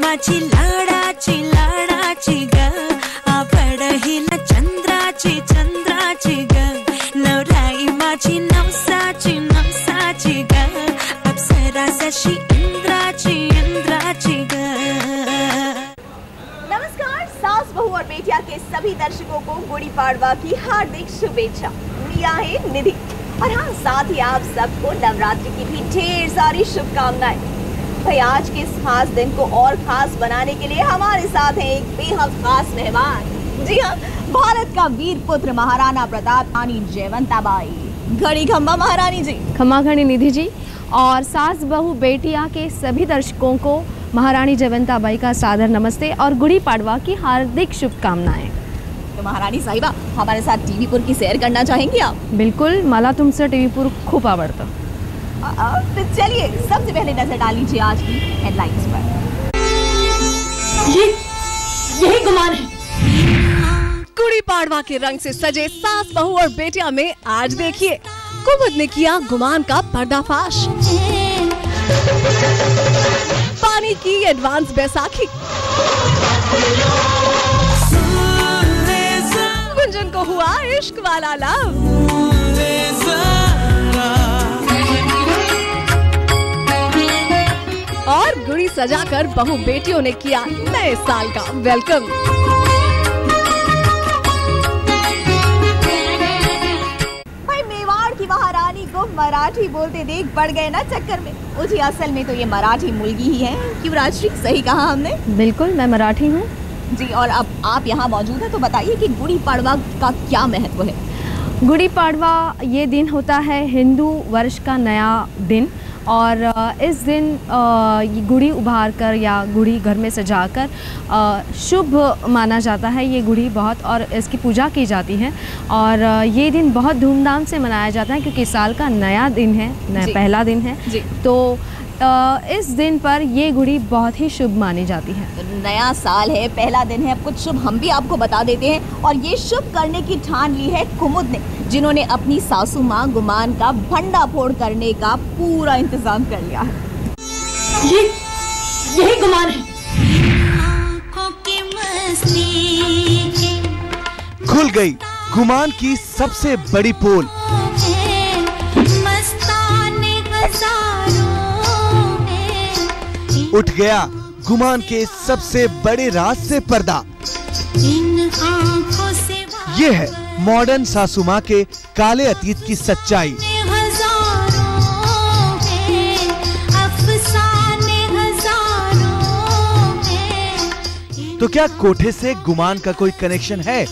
माझी लाडाची लाडाची ग, आवडहील चंद्राची चंद्राची ग, नवराई माझी नवसाची नवसाची ग, अप्सरा जशी इंद्राची इंद्राची ग। नमस्कार, सास बहू और बेटिया के सभी दर्शकों को गुड़ी पाड़वा की हार्दिक शुभेच्छा। मिया है निधि और हाँ, साथ ही आप सबको नवरात्रि की भी ढेर सारी शुभकामनाएं। भाई, आज के इस खास दिन को और खास बनाने के लिए हमारे साथ हैं एक बेहद खास मेहमान। जी हाँ, भारत का वीर पुत्र महाराणा प्रताप रानी जयवंताबाई, घड़ी खम्बा महारानी जी। खम्मा घड़ी निधि जी और सास बहू बेटिया के सभी दर्शकों को महारानी जयवंताबाई का सादर नमस्ते और गुड़ी पाड़वा की हार्दिक शुभकामनाएं। तो महाराणी साहिबा, हमारे साथ टीवीपुर की सैर करना चाहेंगी आप? बिल्कुल, मला तुमसे टीवीपुर खूब आवडतं। तो चलिए सबसे पहले नजर डाल लीजिए आज की हेडलाइंस पर। यही गुमान है। गुड़ी पाड़वा के रंग से सजे सास बहू और बेटिया में आज देखिए कुमुद ने किया गुमान का पर्दाफाश। पानी की एडवांस बैसाखी, गुंजन को हुआ इश्क वाला लव, और गुड़ी सजाकर बहू बेटियों ने किया नए साल का वेलकम। भाई, मेवाड़ की महारानी को मराठी बोलते देख पड़ गए ना चक्कर में। मुझे असल में तो ये मराठी मुलगी ही है। क्यों राजश्री, सही कहा हमने? बिल्कुल, मैं मराठी हूँ जी। और अब आप यहाँ मौजूद हैं तो बताइए कि गुड़ी पाड़वा का क्या महत्व है? गुड़ी पाड़वा ये दिन होता है हिंदू वर्ष का नया दिन और इस दिन गुड़ी उभार कर या गुड़ी घर में सजाकर शुभ माना जाता है। ये गुड़ी बहुत और इसकी पूजा की जाती है और ये दिन बहुत धूमधाम से मनाया जाता है क्योंकि साल का नया दिन है, पहला दिन है जी। तो इस दिन पर ये गुड़ी बहुत ही शुभ मानी जाती है। नया साल है, पहला दिन है, अब कुछ शुभ हम भी आपको बता देते हैं। और ये शुभ करने की ठान ली है कुमुद ने, जिन्होंने अपनी सासू माँ गुमान का भंडा फोड़ करने का पूरा इंतजाम कर लिया है। यही गुमान है। खुल गई गुमान की सबसे बड़ी पोल। उठ गया गुमान के सबसे बड़े राज से पर्दा। ये है मॉडर्न सासू माँ के काले अतीत की सच्चाई। तो क्या कोठे से गुमान का कोई कनेक्शन है?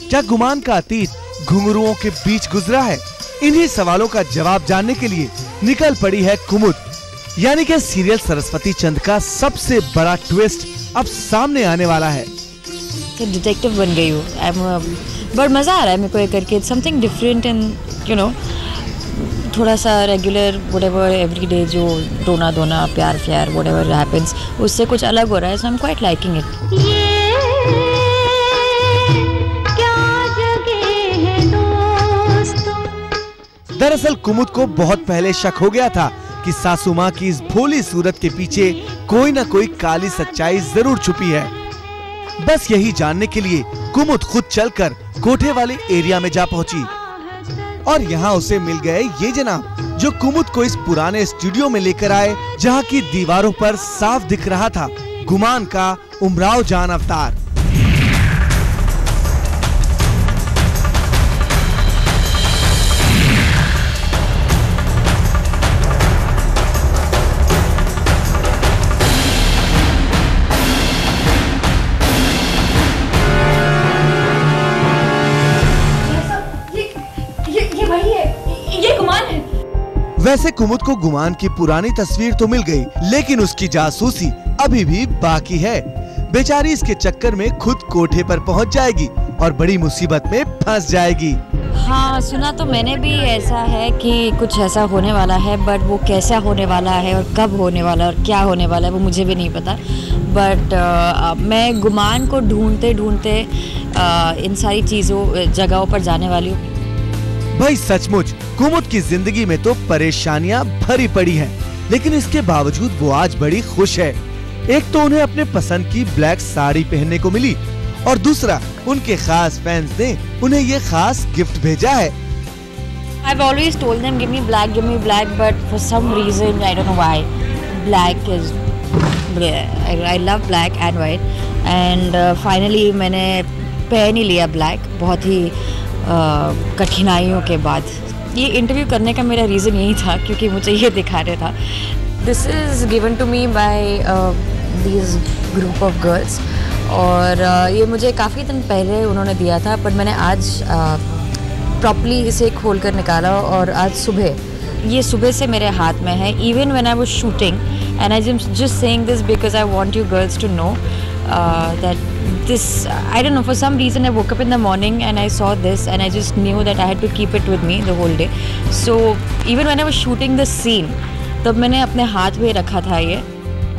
क्या गुमान का अतीत घुंघरुओं के बीच गुजरा है? इन्हीं सवालों का जवाब जानने के लिए निकल पड़ी है कुमुद। यानी कि सीरियल सरस्वती चंद का सबसे बड़ा ट्विस्ट अब सामने आने वाला है। डिटेक्टिव बन गई हूँ, बट मज़ा आ रहा है मेरे को ये करके। It's something different and you know, थोड़ा सा रेगुलर व्हाटएवर एवरीडे जो रोना धोना प्यार फ्यार व्हाटएवर हैपेंस, उससे कुछ अलग हो रहा है। So I am quite liking it. दरअसल कुमुद को बहुत पहले शक हो गया था कि सासू माँ की इस भोली सूरत के पीछे कोई न कोई काली सच्चाई जरूर छुपी है। बस यही जानने के लिए कुमुद खुद चलकर कोठे वाले एरिया में जा पहुंची और यहाँ उसे मिल गए ये जनाब, जो कुमुद को इस पुराने स्टूडियो में लेकर आए, जहाँ की दीवारों पर साफ दिख रहा था गुमान का उमराव जान अवतार। वैसे कुमुद को गुमान की पुरानी तस्वीर तो मिल गई, लेकिन उसकी जासूसी अभी भी बाकी है। बेचारी इसके चक्कर में खुद कोठे पर पहुंच जाएगी और बड़ी मुसीबत में फंस जाएगी। हाँ, सुना तो मैंने भी ऐसा है कि कुछ ऐसा होने वाला है, बट वो कैसा होने वाला है और कब होने वाला है और क्या होने वाला है वो मुझे भी नहीं पता। बट मैं गुमान को ढूंढते ढूंढते इन सारी चीज़ों जगहों पर जाने वाली हूँ। भाई सचमुच कुमुद की जिंदगी में तो परेशानियां भरी पड़ी हैं, लेकिन इसके बावजूद वो आज बड़ी खुश है एक तो उन्हें अपने पसंद की ब्लैक साड़ी पहनने को मिली और दूसरा उनके खास फैंस ने उन्हें ये खास गिफ्ट भेजा है। I've always told them give me black, but for some reason I don't know why black is I love black and white and finally मैंने पहन ही लिया black बहुत ही कठिनाइयों के बाद। ये इंटरव्यू करने का मेरा रीज़न यही था क्योंकि मुझे ये दिखाना था। This is given to me by these group of girls और ये मुझे काफ़ी दिन पहले उन्होंने दिया था, बट मैंने आज प्रॉपरली इसे खोल कर निकाला और आज सुबह से मेरे हाथ में है। Even when I was shooting and I just saying this because I want you girls to know that this I don't know for some reason I woke up in the morning and I saw this and I just knew that I had to keep it with me the whole day. So even when I was shooting the scene तब मैंने अपने हाथ में रखा था ये।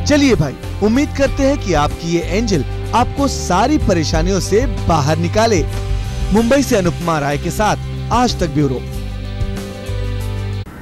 चलिए भाई, उम्मीद करते हैं कि आपकी ये एंजल आपको सारी परेशानियों से बाहर निकाले। मुंबई से अनुपमा राय के साथ आज तक ब्यूरो।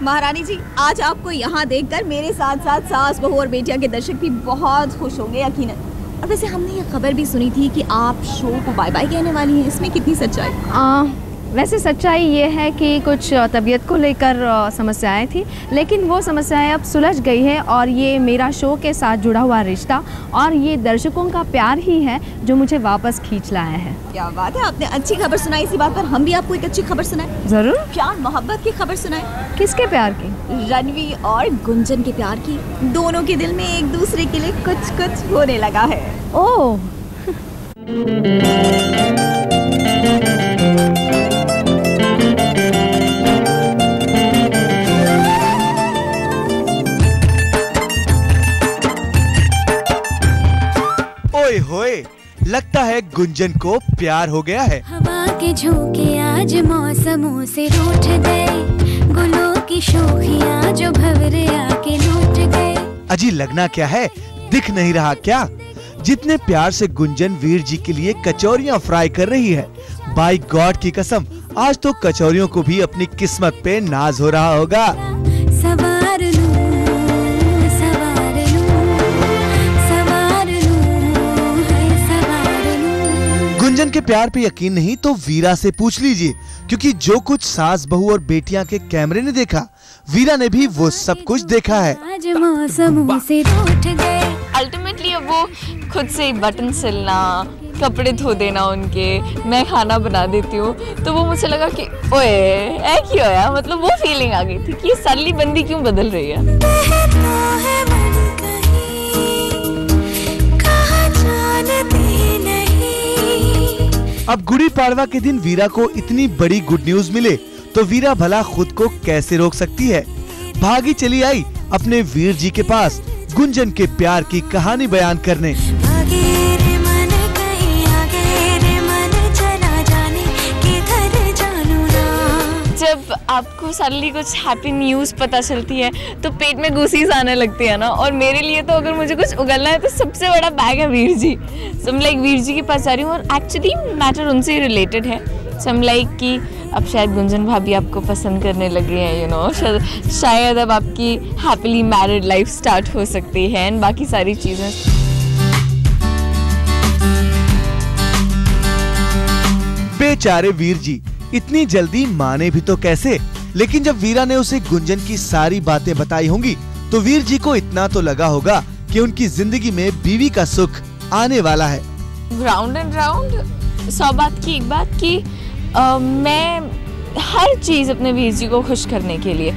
महारानी जी, आज आपको यहाँ देखकर मेरे साथ साथ सास बहू और बेटिया के दर्शक भी बहुत खुश होंगे यकीनन। और वैसे हमने ये खबर भी सुनी थी कि आप शो को बाय बाय कहने वाली हैं, इसमें कितनी सच्चाई? वैसे सच्चाई ये है कि कुछ तबीयत को लेकर समस्याएं थी, लेकिन वो समस्याएं अब सुलझ गई है और ये मेरा शो के साथ जुड़ा हुआ रिश्ता और ये दर्शकों का प्यार ही है जो मुझे वापस खींच लाया है। क्या बात है, आपने अच्छी खबर सुनाई। इसी बात पर हम भी आपको एक अच्छी खबर सुनाएं। जरूर। प्यार मोहब्बत की खबर सुनाएं। किसके प्यार की? रणवीर और गुंजन के प्यार की। दोनों के दिल में एक दूसरे के लिए कुछ कुछ होने लगा है। ओह होए, लगता है गुंजन को प्यार हो गया है। हवा के झोंके आज मौसमों से रूठ गए, गुलों की शोखियां जो भंवरे आके लूट गए। अजी लगना क्या है, दिख नहीं रहा क्या? जितने प्यार से गुंजन वीर जी के लिए कचौरियां फ्राई कर रही है, बाय गॉड की कसम आज तो कचौरियों को भी अपनी किस्मत पे नाज हो रहा होगा। सवार लूं, सवार लूं, सवार लूं, है सवार लूं। गुंजन के प्यार पे यकीन नहीं तो वीरा से पूछ लीजिए, क्योंकि जो कुछ सास बहू और बेटियां के कैमरे ने देखा, वीरा ने भी वो सब कुछ देखा है। आज मौसमों से रूठ गए। अल्टीमेटली अब वो खुद से बटन सिलना, कपड़े धो देना उनके, मैं खाना बना देती हूँ, तो वो मुझे लगा कि ओए ऐ क्यों है, मतलब वो फीलिंग आ गई थी कि ये साली बंदी क्यों बदल रही है। अब गुड़ी पाड़वा के दिन वीरा को इतनी बड़ी गुड न्यूज मिले तो वीरा भला खुद को कैसे रोक सकती है। भागी चली आई अपने वीर जी के पास गुंजन के प्यार की कहानी बयान करने। जब आपको सडनली कुछ हैप्पी न्यूज़ पता चलती है तो पेट में गुसीज आने लगती है ना, और मेरे लिए तो अगर मुझे कुछ उगलना है तो सबसे बड़ा बैग है वीर जी। सो I'm like वीर जी के पास जा रही हूँ और एक्चुअली मैटर उनसे रिलेटेड है। सो I'm like कि अब शायद गुंजन भाभी आपको पसंद करने लगे हैं, यू नो, शायद अब आपकी हैप्पीली मैरिड लाइफ स्टार्ट हो सकती है एंड बाकी सारी चीज़ें। बेचारे वीर जी इतनी जल्दी माने भी तो कैसे। लेकिन जब वीरा ने उसे गुंजन की सारी बातें बताई होंगी तो वीर जी को इतना तो लगा होगा कि उनकी जिंदगी में बीवी का सुख आने वाला है। राउंड एंड राउंड 100 बात की एक बात की मैं हर चीज़ अपने वीर जी को खुश करने के लिए,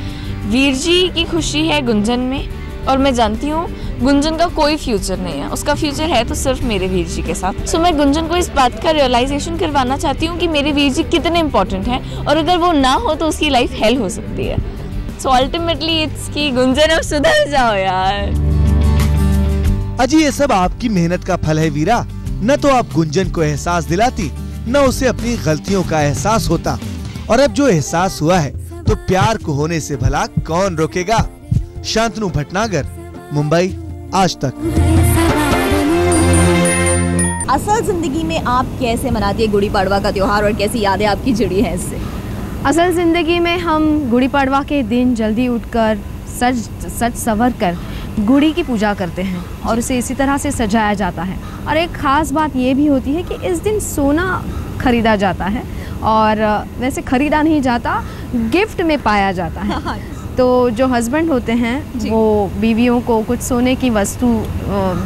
वीर जी की खुशी है गुंजन में, और मैं जानती हूँ गुंजन का कोई फ्यूचर नहीं है, उसका फ्यूचर है तो सिर्फ मेरे वीर जी के साथ। सो मैं गुंजन को इस बात का रियलाइजेशन करवाना चाहती हूँ कि मेरे वीर जी कितने इंपॉर्टेंट हैं और अगर वो ना हो तो उसकी लाइफ हेल हो सकती है। सो अल्टीमेटली इट्स की गुंजन अब सुधर जाओ यार। अजी ये सब आपकी मेहनत का फल है वीरा, न तो आप गुंजन को एहसास दिलाती न उसे अपनी गलतियों का एहसास होता, और अब जो एहसास हुआ है तो प्यार को होने से भला कौन रोकेगा। शांतनु भटनागर, मुंबई, आज तक। असल जिंदगी में आप कैसे मनाती है गुड़ी पाड़वा का त्योहार और कैसी यादें आपकी जुड़ी हैं इससे? असल ज़िंदगी में हम गुड़ी पाड़वा के दिन जल्दी उठकर सज संवर कर गुड़ी की पूजा करते हैं और उसे इसी तरह से सजाया जाता है। और एक ख़ास बात ये भी होती है कि इस दिन सोना खरीदा जाता है, और वैसे खरीदा नहीं जाता, गिफ्ट में पाया जाता है। तो जो हस्बैंड होते हैं वो बीवियों को कुछ सोने की वस्तु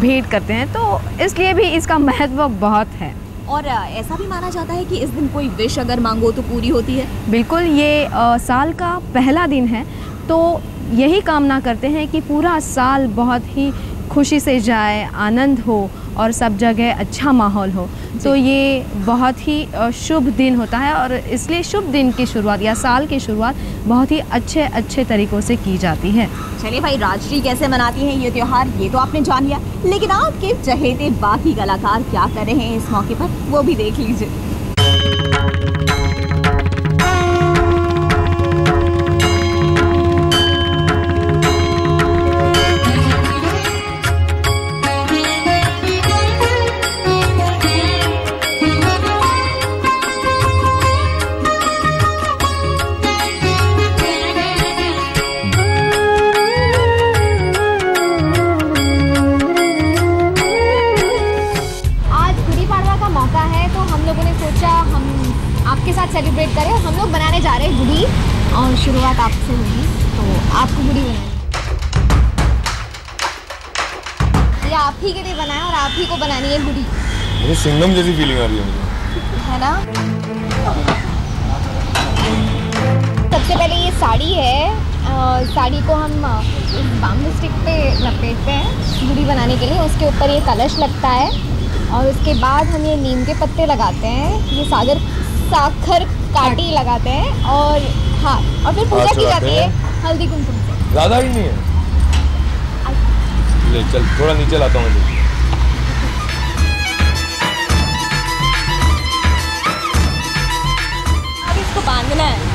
भेंट करते हैं, तो इसलिए भी इसका महत्व बहुत है। और ऐसा भी माना जाता है कि इस दिन कोई विश अगर मांगो तो पूरी होती है। बिल्कुल, ये साल का पहला दिन है, तो यही कामना करते हैं कि पूरा साल बहुत ही खुशी से जाए, आनंद हो और सब जगह अच्छा माहौल हो। तो ये बहुत ही शुभ दिन होता है, और इसलिए शुभ दिन की शुरुआत या साल की शुरुआत बहुत ही अच्छे तरीक़ों से की जाती है। चलिए भाई, राजश्री कैसे मनाती हैं ये त्योहार ये तो आपने जान लिया, लेकिन आपके चहेते बाकी कलाकार क्या कर रहे हैं इस मौके पर, वो भी देख लीजिए। सेलिब्रेट करें, हम लोग बनाने जा रहे हैं गुड़ी, और शुरुआत आपसे होगी, तो आपको गुड़ी बनानी ये आप ही के लिए बनाए और आप ही को बनानी है गुड़ी। मुझे सिंघम जैसी फीलिंग आ रही है मुझे, है ना। सबसे पहले ये साड़ी है, साड़ी को हम बाम्बू स्टिक पे लपेटते हैं गुड़ी बनाने के लिए। उसके ऊपर ये कलश लगता है, और उसके बाद हम ये नीम के पत्ते लगाते हैं, ये साखर काटी लगाते हैं, और हाँ, और फिर पूजा की जाती है हल्दी कुमकुम से। ज़्यादा ही नहीं है, ले चल थोड़ा नीचे लाता हूँ मुझे। अब इसको बांधना है।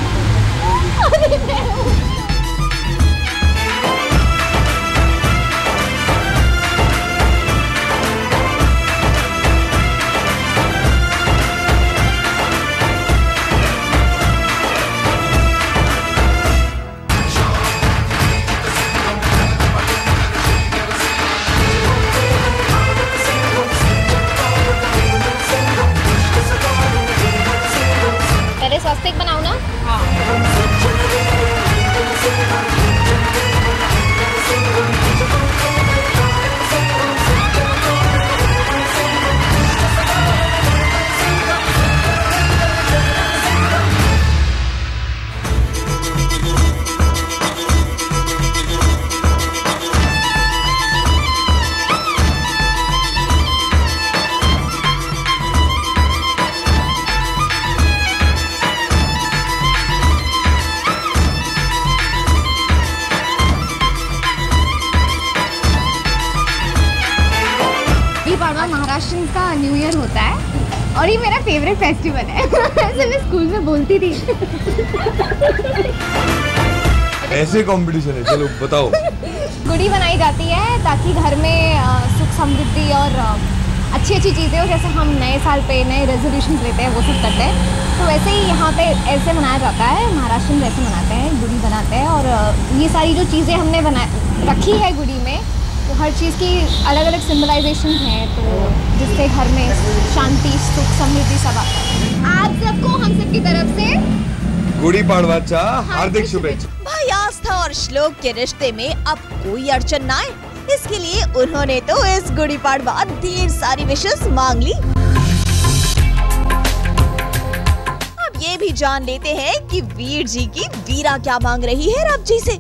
स्वस्तिक बनाओ ना। महाराष्ट्र का न्यू ईयर होता है, और ये मेरा फेवरेट फेस्टिवल है। ऐसे मैं स्कूल में बोलती थी। ऐसे कंपटीशन है, चलो बताओ। गुड़ी बनाई जाती है ताकि घर में सुख समृद्धि और अच्छी चीज़ें हो। जैसे हम नए साल पे नए रेजोल्यूशन लेते हैं, वो सब करते हैं, तो वैसे ही यहाँ पे ऐसे मनाया जाता है। महाराष्ट्र में वैसे मनाते हैं, गुड़ी बनाते हैं, और ये सारी जो चीज़ें हमने रखी है गुड़ी में, तो हर चीज़ की अलग अलग सिंबलाइजेशन है, तो जिससे घर में शांति, सुख, समृद्धि सब आता है। आप सबको हम सबकी तरफ से गुड़ी पाड़वाच्या हार्दिक शुभेच्छा। भाई, आस्था और श्लोक के रिश्ते में अब कोई अड़चन ना आए, इसके लिए उन्होंने तो इस गुड़ी पाड़वा ढेर सारी विशेष मांग ली। अब ये भी जान लेते हैं कि वीर जी की वीरा क्या मांग रही है रब जी से।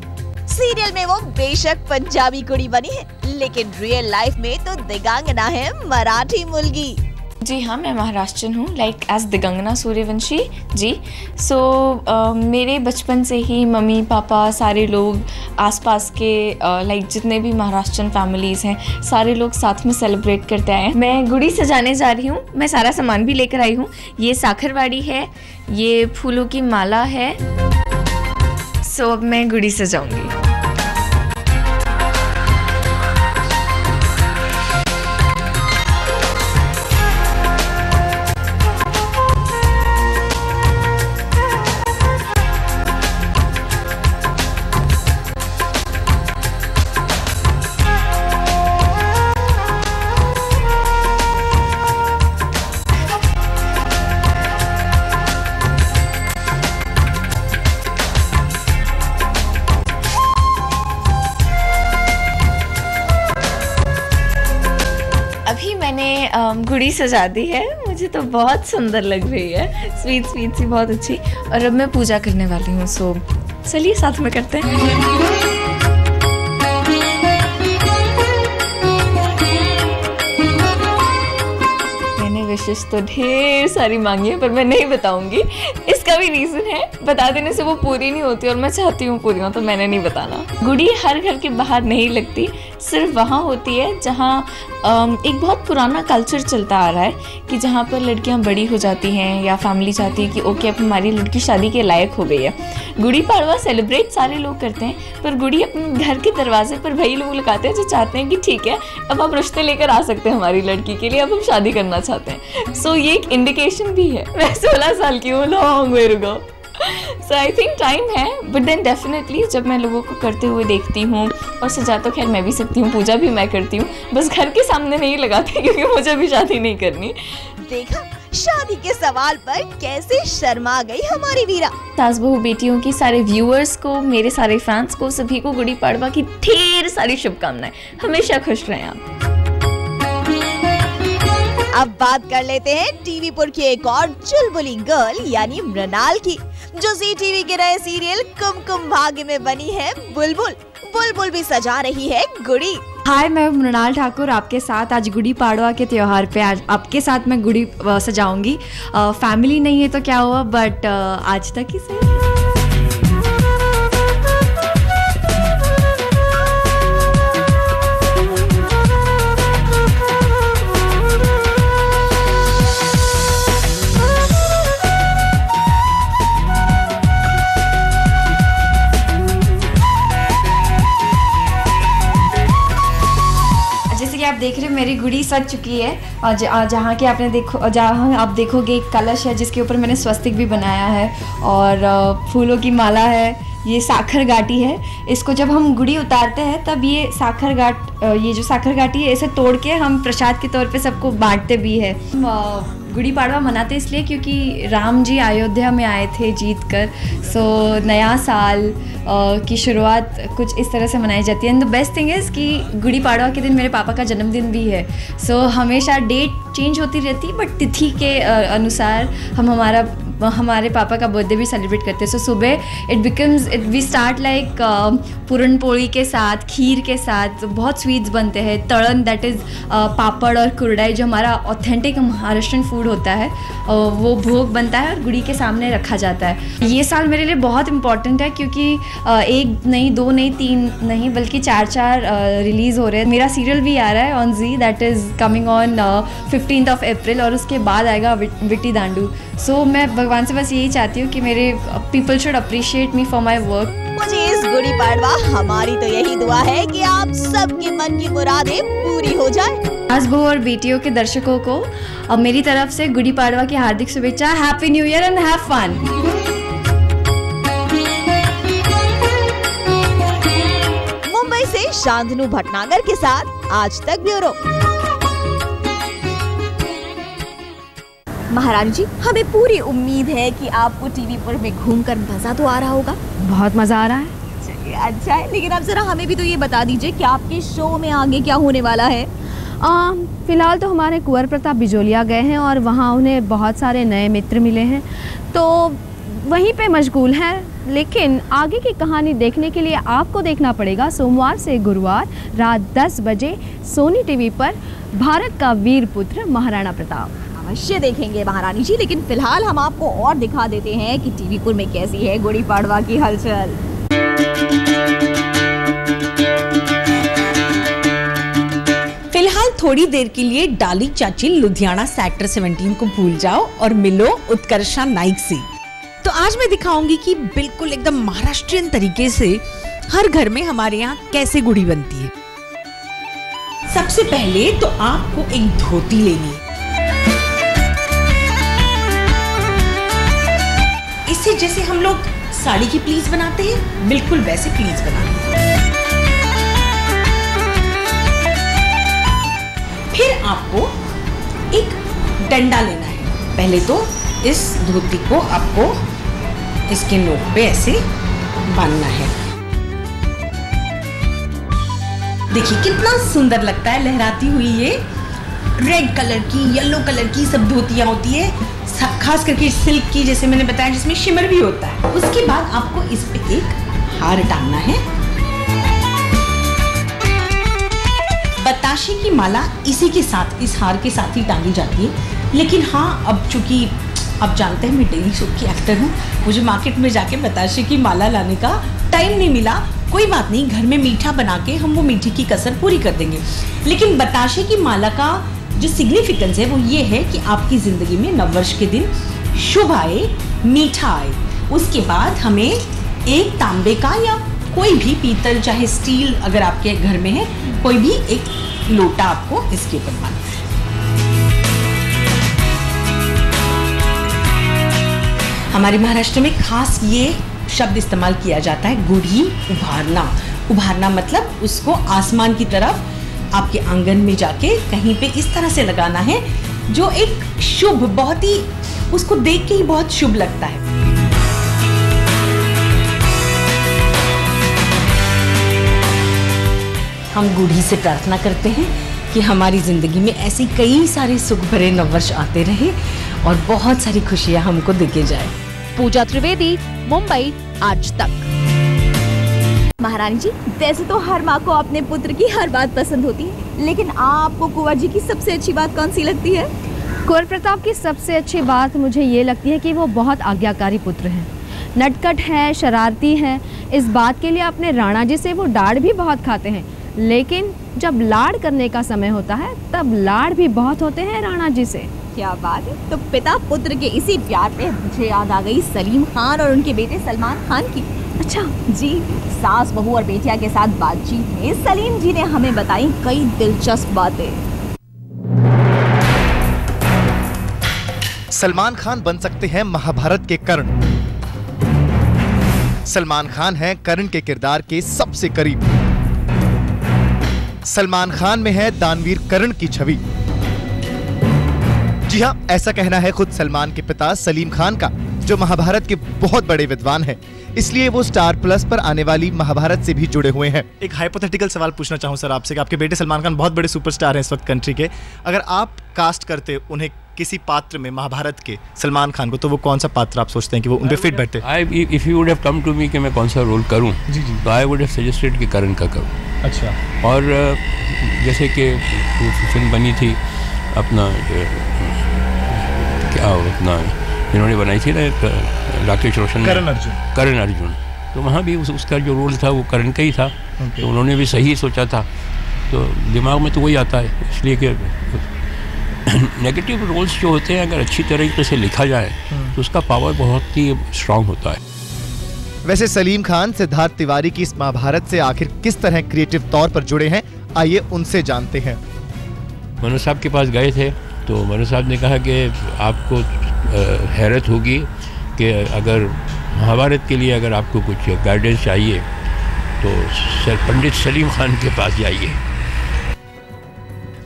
सीरियल में वो बेशक पंजाबी कुड़ी बनी है, लेकिन रियल लाइफ में तो दिगांगना है मराठी मुलगी। जी हाँ, मैं महाराष्ट्रन हूँ, लाइक एज दिगंगना सूर्यवंशी जी। मेरे बचपन से ही मम्मी पापा सारे लोग आसपास के लाइक जितने भी महाराष्ट्रन फैमिलीज़ हैं, सारे लोग साथ में सेलिब्रेट करते आए हैं। मैं गुड़ी सजाने जा रही हूँ, मैं सारा सामान भी लेकर आई हूँ। ये साखरवाड़ी है, ये फूलों की माला है। अब मैं गुड़ी सजाऊंगी। मैंने गुड़ी सजा दी है, मुझे तो बहुत सुंदर लग रही है, स्वीट स्वीट सी, बहुत अच्छी। और अब मैं पूजा करने वाली हूँ, सो चलिए साथ में करते हैं। विशेष तो ढेर सारी मांगी है, पर मैं नहीं बताऊंगी। इसका भी रीजन है, बता देने से वो पूरी नहीं होती और मैं चाहती हूँ पूरी हो, तो मैंने नहीं बताना। गुड़ी हर घर के बाहर नहीं लगती, सिर्फ वहाँ होती है जहाँ एक बहुत पुराना कल्चर चलता आ रहा है कि जहाँ पर लड़कियाँ बड़ी हो जाती हैं या फैमिली चाहती है कि ओके अब हमारी लड़की शादी के लायक हो गई है। गुड़ी पाड़वा सेलिब्रेट सारे लोग करते हैं, पर गुड़ी अपने घर के दरवाजे पर वही लोग लगाते हैं जो चाहते हैं कि ठीक है अब आप रिश्ते लेकर आ सकते हैं हमारी लड़की के लिए, अब हम शादी करना चाहते हैं। सो ये एक इंडिकेशन भी है। मैं 16 साल की हूँ, long way to go. So I think time है, बट देन डेफिनेटली जब मैं लोगों को करते हुए देखती हूँ, और सजा तो खैर मैं भी सकती हूँ, पूजा भी मैं करती हूँ, बस घर के सामने नहीं लगाती क्योंकि मुझे भी शादी नहीं करनी। देखा शादी के सवाल पर कैसे शर्मा गई हमारी वीरा। सास बहू बेटियों की सारे व्यूअर्स को, मेरे सारे फैंस को, सभी को गुड़ी पाड़वा की ढेर सारी शुभकामनाएं। हमेशा खुश रहें आप। अब बात कर लेते हैं टीवीपुर की एक और चुलबुली गर्ल यानी मृणाल की, जो जी टीवी के नए सीरियल कुमकुम भाग्य में बनी है बुलबुल। बुलबुल भी सजा रही है गुड़ी। हाय, मैं मृणाल ठाकुर आपके साथ आज गुड़ी पाड़वा के त्योहार पे आज आपके साथ मैं गुड़ी सजाऊंगी। फैमिली नहीं है तो क्या हुआ, बट आज तक ही सही। आप देख रहे हैं मेरी गुड़ी सज चुकी है, और जहाँ की आपने जहाँ आप देखोगे एक कलश है जिसके ऊपर मैंने स्वस्तिक भी बनाया है, और फूलों की माला है। ये साखर गाटी है, इसको जब हम गुड़ी उतारते हैं तब ये जो साखर गाटी है इसे तोड़ के हम प्रसाद के तौर पे सबको बांटते भी है। गुड़ी पाड़वा मनाते इसलिए क्योंकि राम जी अयोध्या में आए थे जीत कर। सो नया साल की शुरुआत कुछ इस तरह से मनाई जाती है। And the best thing is कि गुड़ी पाड़वा के दिन मेरे पापा का जन्मदिन भी है। सो हमेशा डेट चेंज होती रहती है, बट तिथि के अनुसार हम हमारे पापा का बर्थडे भी सेलिब्रेट करते हैं। सो सुबह we start like puran poli के साथ, खीर के साथ बहुत स्वीट्स बनते हैं। तड़न दैट इज़ पापड़ और कुरडाई जो हमारा ऑथेंटिक महाराष्ट्रियन फूड होता है, वो भोग बनता है और गुड़ी के सामने रखा जाता है। ये साल मेरे लिए बहुत इम्पॉर्टेंट है क्योंकि एक नहीं, दो नहीं, तीन नहीं, बल्कि चार रिलीज़ हो रहे हैं। मेरा सीरियल भी आ रहा है on Zee, that is coming on 15 April, और उसके बाद आएगा विट्टी दांडू। सो मैं भगवान से बस यही चाहती हूँ कि मेरे people should appreciate me for my work. मुझे इस गुड़ी पाड़वा हमारी तो यही दुआ है कि आप सबके मन की मुरादें पूरी हो जाए। सास बहू और बेटियों के दर्शकों को अब मेरी तरफ से गुड़ी पाड़वा की हार्दिक शुभेच्छा। Happy new year and have fun. Mumbai से शांतनु भटनागर के साथ आज तक ब्यूरो। महारानी जी, हमें पूरी उम्मीद है कि आपको टीवी पर में घूमकर मजा तो आ रहा होगा। बहुत मज़ा आ रहा है। चलिए अच्छा है, लेकिन आप जरा हमें भी तो ये बता दीजिए कि आपके शो में आगे क्या होने वाला है। फ़िलहाल तो हमारे कुंवर प्रताप बिजोलिया गए हैं और वहाँ उन्हें बहुत सारे नए मित्र मिले हैं, तो वहीं पे मशगूल हैं। लेकिन आगे की कहानी देखने के लिए आपको देखना पड़ेगा सोमवार से गुरुवार रात 10 बजे सोनी टीवी पर भारत का वीर पुत्र महाराणा प्रताप। अवश्य देखेंगे महारानी जी, लेकिन फिलहाल हम आपको और दिखा देते हैं कि टीवीपुर में कैसी है गुड़ी पाड़वा की हलचल। फिलहाल थोड़ी देर के लिए डाली चाची लुधियाना सेक्टर 17 को भूल जाओ और मिलो उत्कर्षा नाइक से। तो आज मैं दिखाऊंगी कि बिल्कुल एकदम महाराष्ट्रियन तरीके से हर घर में हमारे यहाँ कैसे गुड़ी बनती है। सबसे पहले तो आपको एक धोती लेनी है। इसे जैसे हम लोग साड़ी की प्लीज बनाते हैं, बिल्कुल वैसे प्लीज बनानी है। फिर आपको एक डंडा लेना है। पहले तो इस धोती को आपको इसके नोक पे ऐसे बांधना है। देखिए कितना सुंदर लगता है लहराती हुई ये रेड कलर की, येलो कलर की सब धोतियाँ होती है, खास करके सिल्क की, जैसे मैंने बताया, जिसमें शिमर भी होता है। उसके बाद आपको इस पे एक हार टांगना है। बताशे की माला इसी के साथ, इस हार के साथ ही टांगी जाती है। लेकिन हाँ, अब चूंकि आप जानते हैं मैं डेली सोप की एक्टर हूँ, मुझे मार्केट में जाके बताशे की माला लाने का टाइम नहीं मिला। कोई बात नहीं, घर में मीठा बना के हम वो मीठे की कसर पूरी कर देंगे। लेकिन बताशे की माला का जो सिग्निफिकेंस है वो ये है कि आपकी ज़िंदगी में नववर्ष के दिन शुभ आए, मीठा आए। उसके बाद हमें एक तांबे का या कोई भी पीतल, चाहे स्टील अगर आपके घर में है, कोई भी एक लोटा आपको इसके ऊपर मारना है। हमारे महाराष्ट्र में खास ये शब्द इस्तेमाल किया जाता है, गुड़ी उभारना। उभारना मतलब उसको आसमान की तरफ आपके आंगन में जाके कहीं पे इस तरह से लगाना है, जो एक शुभ, बहुत ही, उसको देख के ही बहुत शुभ लगता है। हम गुड़ी से प्रार्थना करते हैं कि हमारी जिंदगी में ऐसे कई सारे सुख भरे नववर्ष आते रहे और बहुत सारी खुशियां हमको देके जाए। पूजा त्रिवेदी, मुंबई, आज तक। महारानी जी, वैसे तो हर माँ को अपने पुत्र की हर बात पसंद होती है, लेकिन आपको कुंवर जी की सबसे अच्छी बात कौन सी लगती है? कुंवर प्रताप की सबसे अच्छी बात मुझे ये लगती है कि वो बहुत आज्ञाकारी पुत्र हैं, नटखट हैं, शरारती हैं। इस बात के लिए अपने राणा जी से वो डांट भी बहुत खाते हैं, लेकिन जब लाड़ करने का समय होता है तब लाड़ भी बहुत होते हैं राणा जी से। क्या बात है। तो पिता पुत्र के इसी प्यार पे मुझे याद आ गई सलीम खान और उनके बेटे सलमान खान की। अच्छा जी, सास बहू और बेटिया के साथ बातचीत में सलीम जी ने हमें बताई कई दिलचस्प बातें। सलमान खान बन सकते हैं महाभारत के कर्ण। सलमान खान हैं कर्ण के किरदार के सबसे करीब। सलमान खान में है दानवीर कर्ण की छवि। जी हाँ, ऐसा कहना है खुद सलमान के पिता सलीम खान का, जो महाभारत के बहुत बड़े विद्वान हैं। इसलिए वो स्टार प्लस पर आने वाली महाभारत से भी जुड़े हुए हैं। एक हाइपोथेटिकल सवाल पूछना चाहूँ सर आपसे कि आपके बेटे सलमान खान बहुत बड़े सुपरस्टार हैं इस वक्त कंट्री के, अगर आप कास्ट करते उन्हें किसी पात्र में महाभारत के सलमान खान को, तो वो कौन सा पात्र आप सोचते हैं कि वो उन पे फिट बैठते? If you would have come to me कि मैं कौन सा रोल करूं, तो आई वुड हैव सजेस्टेड कि करण का करूं। अच्छा। और जैसे कि फिल्म बनी थी अपना, क्या अपना इन्होंने बनाई थी ना राकेश रोशन, करण अर्जुन, तो वहाँ भी उसका जो रोल था वो करण का ही था। तो उन्होंने भी सही सोचा था, तो दिमाग में तो वही आता है। इसलिए कि नेगेटिव रोल्स जो होते हैं अगर अच्छी तरीके से लिखा जाए तो उसका पावर बहुत ही स्ट्रांग होता है। वैसे सलीम खान सिद्धार्थ तिवारी की इस महाभारत से आखिर किस तरह क्रिएटिव तौर पर जुड़े हैं, आइए उनसे जानते हैं। मनोज साहब के पास गए थे तो मनोज साहब ने कहा कि आपको हैरत होगी कि अगर महाभारत के लिए अगर आपको कुछ गाइडेंस चाहिए तो सर पंडित सलीम खान के पास जाइए।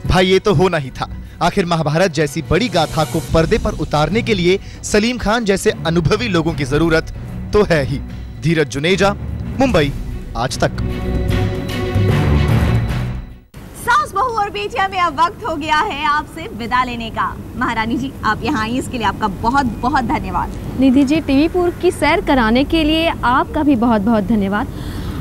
भाई ये तो होना ही था। आखिर महाभारत जैसी बड़ी गाथा को पर्दे पर उतारने के लिए सलीम खान जैसे अनुभवी लोगों की जरूरत तो है ही। धीरज जुनेजा, मुंबई, आज तक। सास बहू और बेटिया में अब वक्त हो गया है आपसे विदा लेने का। महारानी जी, आप यहाँ आई इसके लिए आपका बहुत बहुत धन्यवाद। निधि जी, टीवी पूर्व की सैर कराने के लिए आपका भी बहुत बहुत धन्यवाद।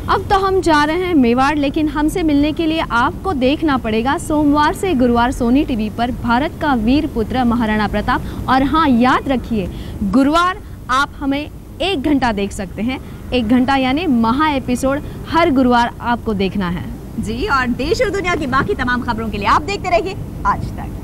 अब तो हम जा रहे हैं मेवाड़, लेकिन हमसे मिलने के लिए आपको देखना पड़ेगा सोमवार से गुरुवार सोनी टीवी पर भारत का वीर पुत्र महाराणा प्रताप। और हाँ, याद रखिए गुरुवार आप हमें 1 घंटा देख सकते हैं। 1 घंटा यानी महा एपिसोड हर गुरुवार आपको देखना है जी। और देश और दुनिया की बाकी तमाम खबरों के लिए आप देखते रहिए आज तक।